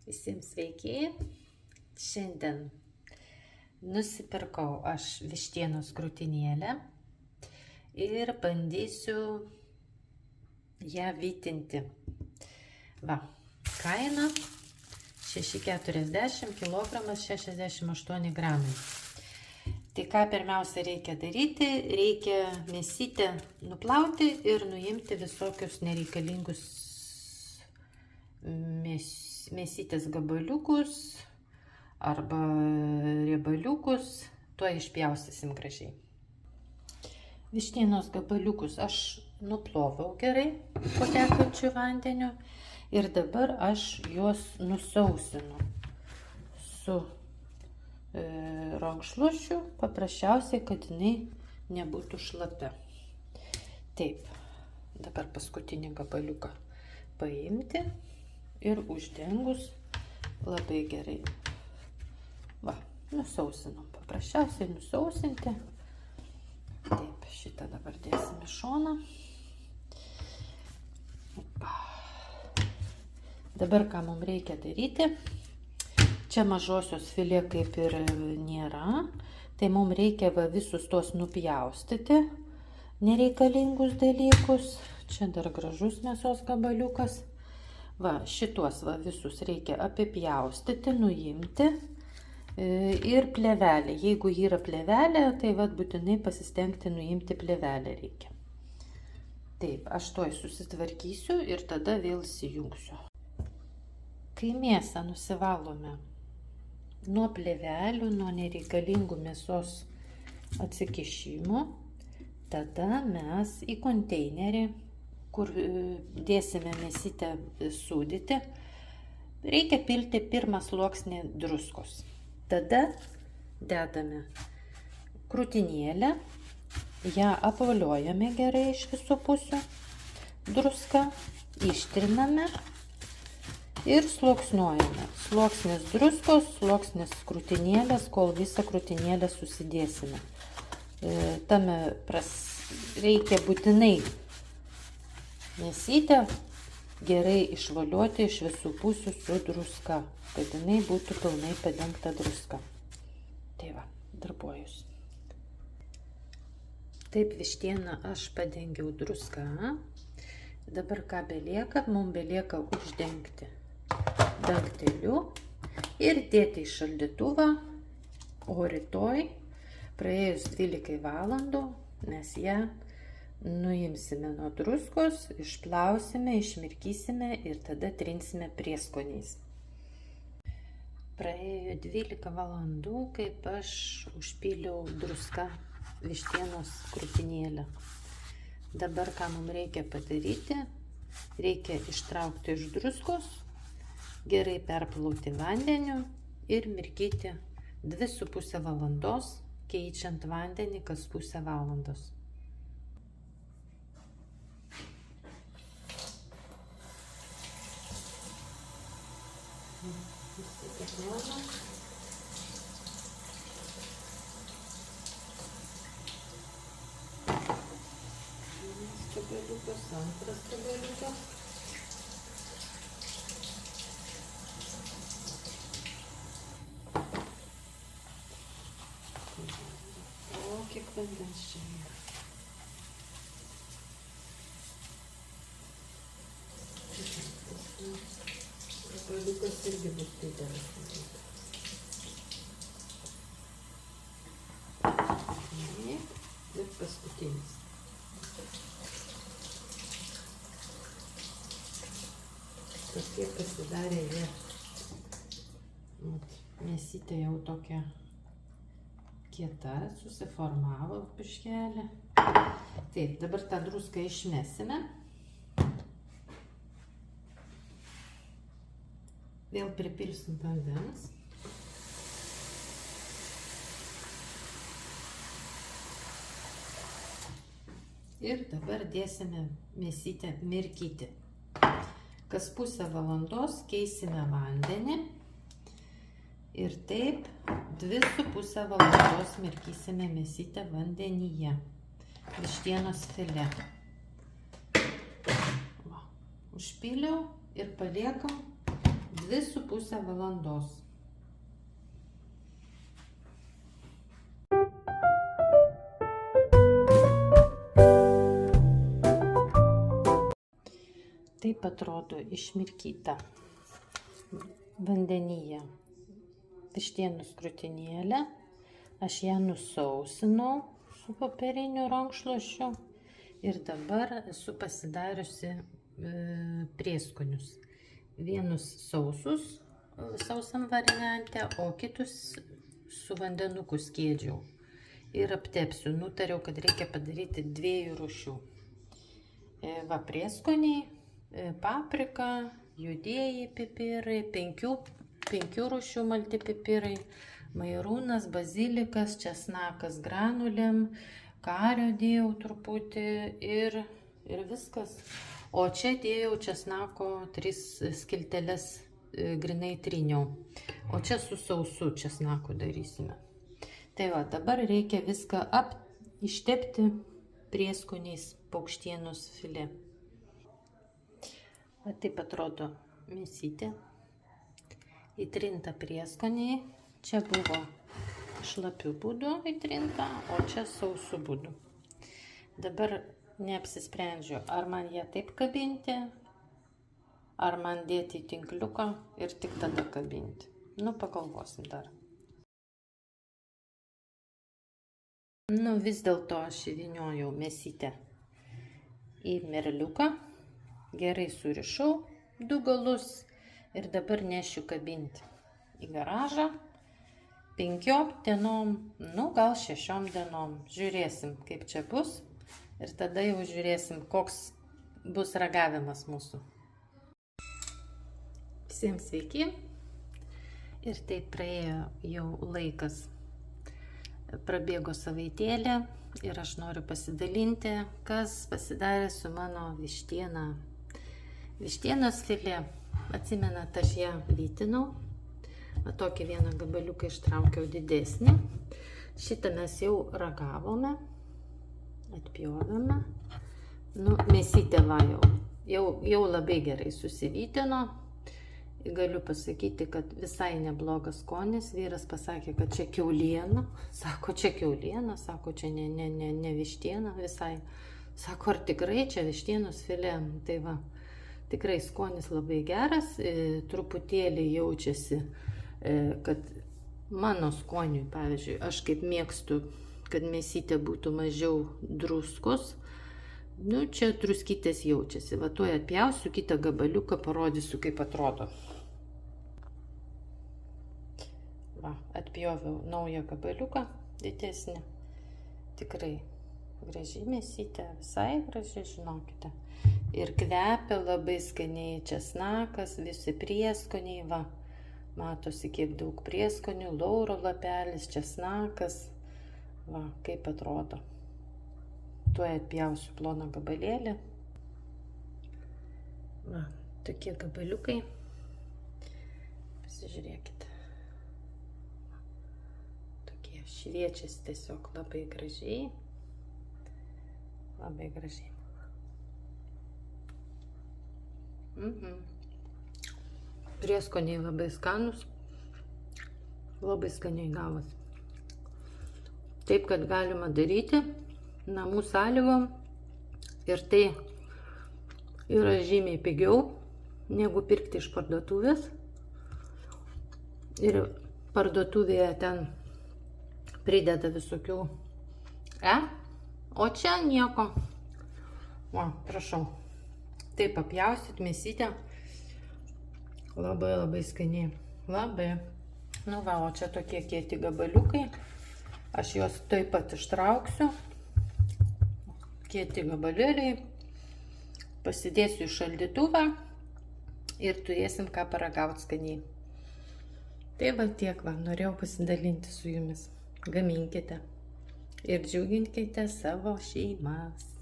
Visiems sveiki. Šiandien nusipirkau aš vištienos krūtinėlę ir bandysiu ją vytinti. Va, kaina 6,40 kg 68 gramai. Tai ką pirmiausia reikia daryti, reikia mėsytę nuplauti ir nuimti visokius nereikalingus mėsytės gabaliukus arba riebaliukus, tuo išpjaustysim gražiai. Vištienos gabaliukus aš nuploviau gerai po tekančiu vandeniu ir dabar aš juos nusausinu su rankšluosčiu, paprasčiausiai, kad jinai nebūtų šlapia. Taip, dabar paskutinį gabaliuką paimti ir uždengus labai gerai. Va, nusausinom, paprasčiausiai nusausinti. Taip, šitą dabar dėsim į šoną. Opa. Dabar ką mums reikia daryti? Čia mažosios filė kaip ir nėra, tai mums reikia va visus tos nupjaustyti nereikalingus dalykus. Čia dar gražus mėsos gabaliukas. Va, šituos va visus reikia apipjaustyti, nuimti ir plėvelę. Jeigu yra plėvelė, tai va būtinai pasistengti nuimti plėvelę reikia. Taip, aš tuoj susitvarkysiu ir tada vėl įsijungsiu. Kai mėsą nusivalome nuo plėvelių, nuo nereikalingų mėsos atsikišimų, tada mes į konteinerį, kur dėsime mėsytę sūdyti, reikia pilti pirmą sluoksnį druskos. Tada dedame krūtinėlę, ją apvoliojame gerai iš visų pusių, druską ištriname ir sluoksniuojame. Sluoksnis druskos, sluoksnis krūtinėlės, kol visą krūtinėlę susidėsime. Tame reikia būtinai mėsytę gerai išvaliuoti iš visų pusių su druska, kad jinai būtų pilnai padengta druska. Tai va, darbuojuosi. Taip, vištieną aš padengiau druska. Dabar ką belieka? Mums belieka uždengti dangteliu ir dėti į šaldytuvą, o rytoj, praėjus 12 valandų, mes ją nuimsime nuo druskos, išplausime, išmirkysime ir tada trinsime prieskoniais. Praėjo 12 valandų, kaip aš užpyliau druską vištienos krūtinėlę. Dabar ką mums reikia padaryti? Reikia ištraukti iš druskos, gerai perplauti vandeniu ir mirkyti 2,5 valandos, keičiant vandenį kas pusę valandos. Gabaliukas, antras gabaliukas. O, kiek vandens čia yra. Gabaliukas irgi bus didelis. Ir paskutinis. Tokie pasidarė jie. Mėsytė jau tokia kieta, susiformavo biškelį. Taip, dabar tą druską išmesime. Vėl pripilsim vandens. Ir dabar dėsime mėsytę mirkyti. Kas pusę valandos keisime vandenį ir taip 2,5 valandos mirkysime mėsytę vandenyje. Vištienos filė. Užpyliau ir paliekam 2,5 valandos. Taip atrodo išmirkyta vandenyje vištienos krūtinėlė. Aš ją nusausinau su popieriniu rankšluosčiu ir dabar esu pasidariusi prieskonius. Vienus sausus sausam variante, o kitus su vandenuku skiedžiau ir aptepsiu. Nutariau, kad reikia padaryti 2 rūšių. Va, prieskoniai, paprika, juodieji pipirai, 5 rūšių malti pipirai, mairūnas, bazilikas, česnakas granulėm, kario dėjau truputį ir viskas. O čia dėjau česnako 3 skilteles grinai tryniau. O čia su sausu česnaku darysime. Tai va, dabar reikia viską ištepti prieskoniais paukštienos filė. Va, taip atrodo mėsytė. Įtrinta prieskoniai. Čia buvo šlapių būdu įtrinta, o čia sausų būdu. Dabar neapsisprendžiu, ar man ją taip kabinti, ar man dėti į tinkliuką ir tik tada kabinti. Nu, pagalvosim dar. Nu, vis dėlto aš įvyniojau mėsytę į merliuką, gerai surišau 2 galus ir dabar nešiu kabinti į garažą 5 dienom, nu gal 6 dienom. Žiūrėsim, kaip čia bus ir tada jau žiūrėsim, koks bus ragavimas mūsų. Visiems sveiki. Ir taip praėjo jau laikas. Prabėgo savaitėlė ir aš noriu pasidalinti, kas pasidarė su mano vištiena. Vištienos filė, atsimenat, aš ją vytinau. Tokį vieną gabaliuką ištraukiau didesnį. Šitą mes jau ragavome, atpjovėme. Nu, mėsytė va jau labai gerai susivytino. Galiu pasakyti, kad visai neblogas skonis. Vyras pasakė, kad čia kiauliena. Sako, čia kiauliena, sako, čia ne vištiena visai. Sako, ar tikrai čia vištienos filė? Tai va, tikrai skonis labai geras. Truputėlį jaučiasi, kad mano skoniui, pavyzdžiui, aš kaip mėgstu, kad mėsytė būtų mažiau druskos. Nu, čia druskytės jaučiasi. Va, tuoj atpjausiu kitą gabaliuką, parodysiu, kaip atrodo. Va, atpjoviau naują gabaliuką, didesnį. Tikrai graži mėsytė, visai graži, žinokite. Ir kvepia labai skaniai česnakas, visi prieskoniai, va. Matosi, kiek daug prieskonių, lauro lapelis, česnakas. Va, kaip atrodo. Tuoj atpjausiu ploną gabalėlį. Va, tokie gabaliukai. Pasižiūrėkite. Tokie šviečiasi tiesiog labai gražiai. Labai gražiai. Prieskoniai labai skanus. Labai skaniai gavos. Taip, kad galima daryti namų sąlygom ir tai yra žymiai pigiau negu pirkti iš parduotuvės. Ir parduotuvėje ten prideda visokių o čia nieko. Va, prašau. Taip apjausit mėsytę. Labai skaniai. Labai. Nu va, o čia tokie kieti gabaliukai. Aš juos taip pat ištrauksiu. Kieti gabalėliai. Pasidėsiu į šaldytuvą ir turėsim ką paragauti skaniai. Tai va tiek va, norėjau pasidalinti su jumis. Gaminkite ir džiuginkite savo šeimas.